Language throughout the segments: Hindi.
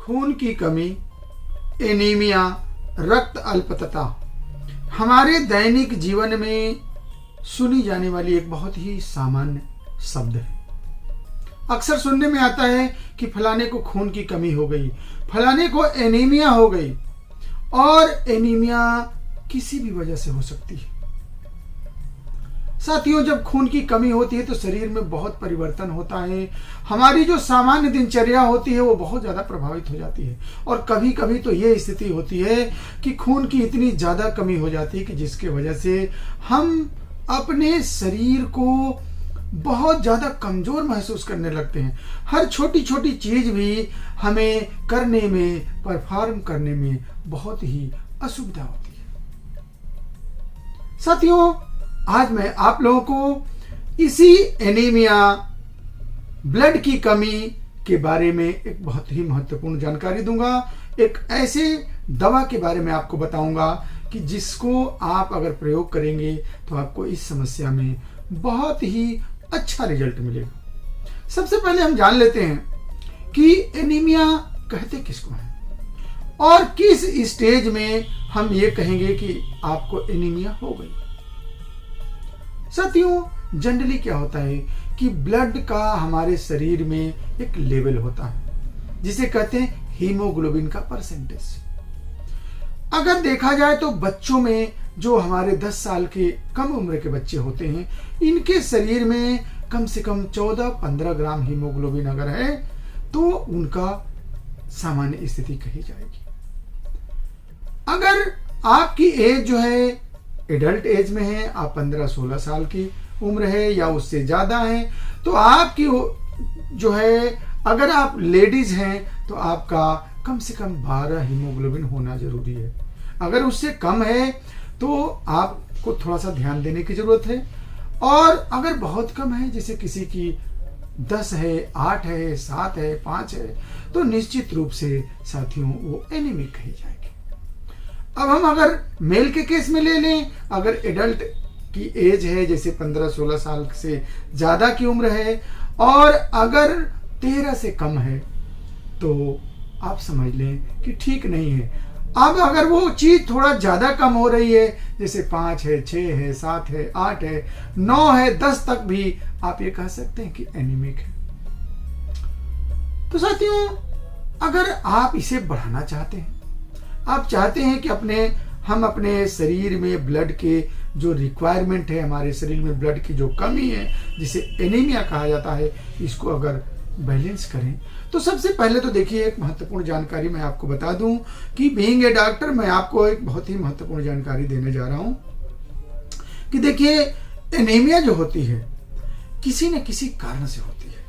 खून की कमी, एनीमिया, रक्त अल्पता हमारे दैनिक जीवन में सुनी जाने वाली एक बहुत ही सामान्य शब्द है। अक्सर सुनने में आता है कि फलाने को खून की कमी हो गई, फलाने को एनीमिया हो गई। और एनीमिया किसी भी वजह से हो सकती है। साथियों, जब खून की कमी होती है तो शरीर में बहुत परिवर्तन होता है। हमारी जो सामान्य दिनचर्या होती है वो बहुत ज्यादा प्रभावित हो जाती है। और कभी कभी तो ये स्थिति होती है कि खून की इतनी ज्यादा कमी हो जाती है कि जिसके वजह से हम अपने शरीर को बहुत ज्यादा कमजोर महसूस करने लगते हैं। हर छोटी छोटी चीज भी हमें करने में, परफॉर्म करने में बहुत ही असुविधा होती है। साथियों, आज मैं आप लोगों को इसी एनीमिया, ब्लड की कमी के बारे में एक बहुत ही महत्वपूर्ण जानकारी दूंगा। एक ऐसे दवा के बारे में आपको बताऊंगा कि जिसको आप अगर प्रयोग करेंगे तो आपको इस समस्या में बहुत ही अच्छा रिजल्ट मिलेगा। सबसे पहले हम जान लेते हैं कि एनीमिया कहते किसको है और किस स्टेज में हम ये कहेंगे कि आपको एनीमिया हो गई। साथियों, जनरली क्या होता है कि ब्लड का हमारे शरीर में एक लेवल होता है जिसे कहते हैं हीमोग्लोबिन का परसेंटेज। अगर देखा जाए तो बच्चों में, जो हमारे 10 साल के कम उम्र के बच्चे होते हैं, इनके शरीर में कम से कम 14-15 ग्राम हीमोग्लोबिन अगर है तो उनका सामान्य स्थिति कही जाएगी। अगर आपकी एज जो है एडल्ट एज में है, आप 15-16 साल की उम्र है या उससे ज्यादा है, तो आपकी जो है, अगर आप लेडीज हैं तो आपका कम से कम 12 हीमोग्लोबिन होना जरूरी है। अगर उससे कम है तो आपको थोड़ा सा ध्यान देने की जरूरत है। और अगर बहुत कम है, जैसे किसी की 10 है, 8 है, 7 है, 5 है, तो निश्चित रूप से साथियों वो एनीमिक कही जाएगी। अब हम अगर मेल के केस में ले लें, अगर एडल्ट की एज है जैसे 15-16 साल से ज्यादा की उम्र है और अगर 13 से कम है तो आप समझ लें कि ठीक नहीं है। अब अगर वो चीज थोड़ा ज्यादा कम हो रही है, जैसे 5 है, 6 है, 7 है, 8 है, 9 है, 10 तक भी आप ये कह सकते हैं कि एनीमिक है। तो साथियों, अगर आप इसे बढ़ाना चाहते हैं, आप चाहते हैं कि हम अपने शरीर में ब्लड के जो रिक्वायरमेंट है, हमारे शरीर में ब्लड की जो कमी है जिसे एनीमिया कहा जाता है, इसको अगर बैलेंस करें, तो सबसे पहले तो देखिए एक महत्वपूर्ण जानकारी मैं आपको बता दूं कि बीइंग ए डॉक्टर मैं आपको एक बहुत ही महत्वपूर्ण जानकारी देने जा रहा हूं कि देखिए एनीमिया जो होती है किसी न किसी कारण से होती है।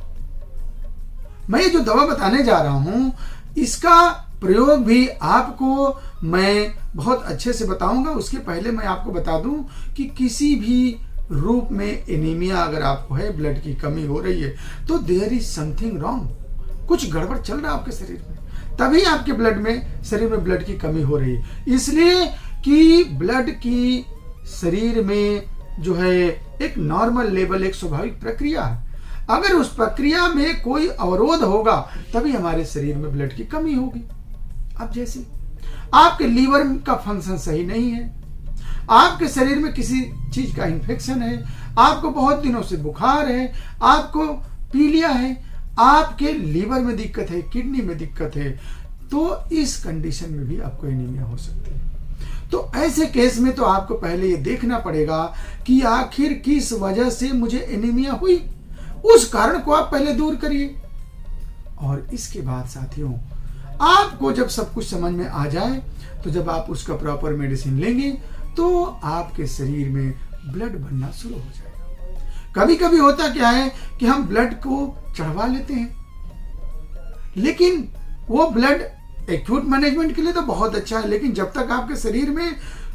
मैं ये जो दवा बताने जा रहा हूं इसका प्रयोग भी आपको मैं बहुत अच्छे से बताऊंगा। उसके पहले मैं आपको बता दूं कि किसी भी रूप में एनीमिया अगर आपको है, ब्लड की कमी हो रही है, तो देयर इज समथिंग रॉन्ग, कुछ गड़बड़ चल रहा है आपके शरीर में, तभी आपके शरीर में ब्लड की कमी हो रही है। इसलिए कि ब्लड की शरीर में जो है एक नॉर्मल लेवल, एक स्वाभाविक प्रक्रिया है। अगर उस प्रक्रिया में कोई अवरोध होगा तभी हमारे शरीर में ब्लड की कमी होगी। अब जैसे आपके लीवर का फंक्शन सही नहीं है, आपके शरीर में किसी चीज का इन्फेक्शन है, आपको बहुत दिनों से बुखार है, आपको पीलिया है, आपके लीवर में दिक्कत है, किडनी में दिक्कत है, तो इस कंडीशन में भी आपको एनीमिया हो सकती है। तो ऐसे केस में तो आपको पहले ये देखना पड़ेगा कि आखिर किस वजह से मुझे एनीमिया हुई, उस कारण को आप पहले दूर करिए। और इसके बाद साथियों, आपको जब सब कुछ समझ में आ जाए तो जब आप उसका प्रॉपर मेडिसिन लेंगे तो आपके शरीर में ब्लड बनना शुरू हो जाएगा। कभी कभी होता क्या है कि हम ब्लड को चढ़वा लेते हैं, लेकिन वो ब्लड एक्यूट मैनेजमेंट के लिए तो बहुत अच्छा है, लेकिन जब तक आपके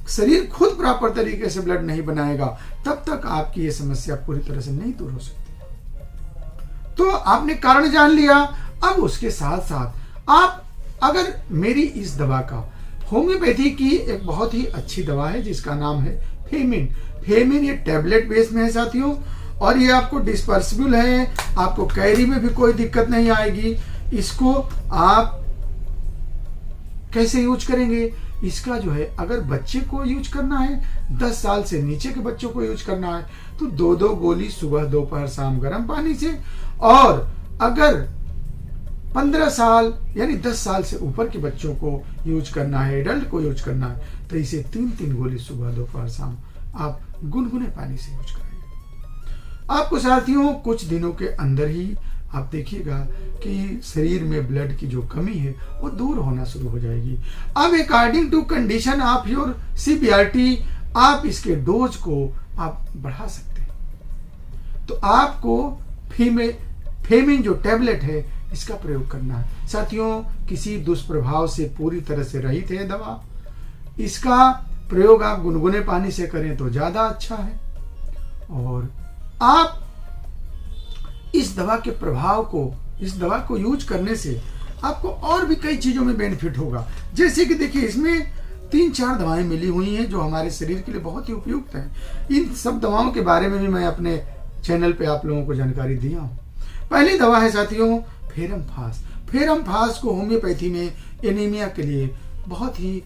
शरीर खुद प्रॉपर तरीके से ब्लड नहीं बनाएगा तब तक आपकी ये समस्या पूरी तरह से नहीं दूर हो सकती। तो आपने कारण जान लिया। अब उसके साथ साथ आप अगर मेरी इस दवा का, होम्योपैथी की एक बहुत ही अच्छी दवा है जिसका नाम है फेमिन, ये टैबलेट बेस में है साथियों, और ये आपको डिस्पर्सिबल है, आपको कैरी में भी कोई दिक्कत नहीं आएगी। इसको आप कैसे यूज करेंगे इसका जो है, अगर बच्चे को यूज करना है, 10 साल से नीचे के बच्चों को यूज करना है तो 2-2 गोली सुबह दोपहर शाम गर्म पानी से, और अगर 15 साल यानी 10 साल से ऊपर के बच्चों को यूज करना है, एडल्ट को यूज करना है, तो इसे 3-3 गोली सुबह दोपहर शाम आप गुनगुने पानी से यूज करेंगे। आपको साथियों कुछ दिनों के अंदर ही आप देखिएगा कि शरीर में ब्लड की जो कमी है वो दूर होना शुरू हो जाएगी। अब according to condition of your CBRT आप इसके डोज को आप बढ़ा सकते हैं। तो आपको फेमिन जो टैबलेट है इसका प्रयोग करना है। साथियों किसी दुष्प्रभाव से पूरी तरह से रहित है दवा। इसका प्रयोग आप गुनगुने पानी से करें तो ज्यादा अच्छा है, और आप इस दवा के प्रभाव को, इस दवा को यूज करने से आपको और भी कई चीजों में बेनिफिट होगा। जैसे कि देखिए इसमें 3-4 दवाएं मिली हुई हैं जो हमारे शरीर के लिए बहुत ही उपयुक्त हैं। इन सब दवाओं के बारे में भी मैं अपने चैनल पे आप लोगों को जानकारी दिया हूं। पहली दवा है साथियों फेरम फास। फेरम फास को होम्योपैथी में एनीमिया के लिए बहुत ही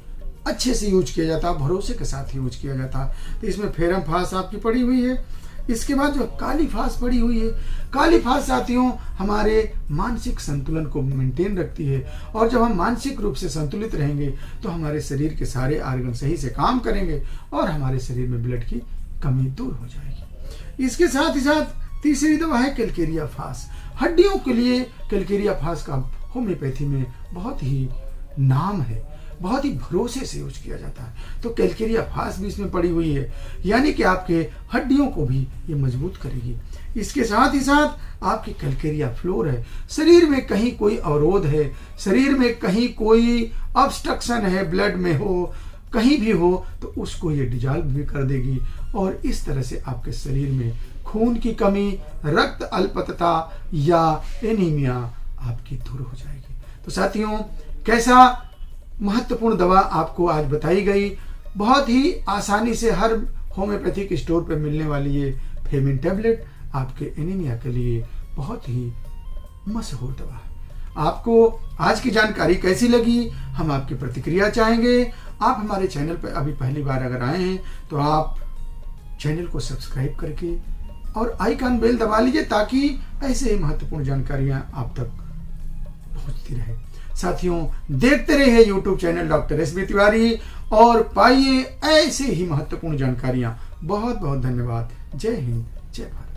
अच्छे से यूज किया जाता है, भरोसे के साथ यूज किया जाता है। तो इसमें फेरम फास आपकी पड़ी हुई है। इसके बाद जो काली फास पड़ी हुई है, काली फास साथियों हमारे मानसिक संतुलन को मेंटेन रखती है, और जब हम मानसिक रूप से संतुलित रहेंगे तो हमारे शरीर के सारे ऑर्गन सही से काम करेंगे और हमारे शरीर में ब्लड की कमी दूर हो जाएगी। इसके साथ ही साथ तीसरी दवा है कैलकेरिया फास। हड्डियों के लिए कैलकेरिया फास का होम्योपैथी में बहुत ही नाम है, बहुत ही भरोसे से यूज किया जाता है। तो कैलकेरिया फास भी इसमें पड़ी हुई है, यानी कि आपके हड्डियों को भी ये मजबूत करेगी। इसके साथ ही साथ आपकी कैलकेरिया फ्लोर है, शरीर में कहीं कोई अवरोध है, शरीर में कहीं कोई ऑब्स्ट्रक्शन है, ब्लड में हो, कहीं भी हो, तो उसको ये डिजॉल्व भी कर देगी, और इस तरह से आपके शरीर में खून की कमी, रक्त अल्पता या एनीमिया आपकी दूर हो जाएगी। तो साथियों कैसा महत्वपूर्ण दवा आपको आज बताई गई। बहुत ही आसानी से हर होम्योपैथिक स्टोर पर मिलने वाली ये फेमिन टैबलेट आपके एनीमिया के लिए बहुत ही मशहूर दवा है। आपको आज की जानकारी कैसी लगी, हम आपकी प्रतिक्रिया चाहेंगे। आप हमारे चैनल पर अभी पहली बार अगर आए हैं तो आप चैनल को सब्सक्राइब करके और आइकन बेल दबा लीजिए, ताकि ऐसे ही महत्वपूर्ण जानकारियां आप तक पहुंचती रहे। साथियों देखते रहिए YouTube channel doctor S.B.. Tiwari और पाइए ऐसे ही महत्वपूर्ण जानकारियां। बहुत बहुत धन्यवाद। जय हिंद, जय भारत।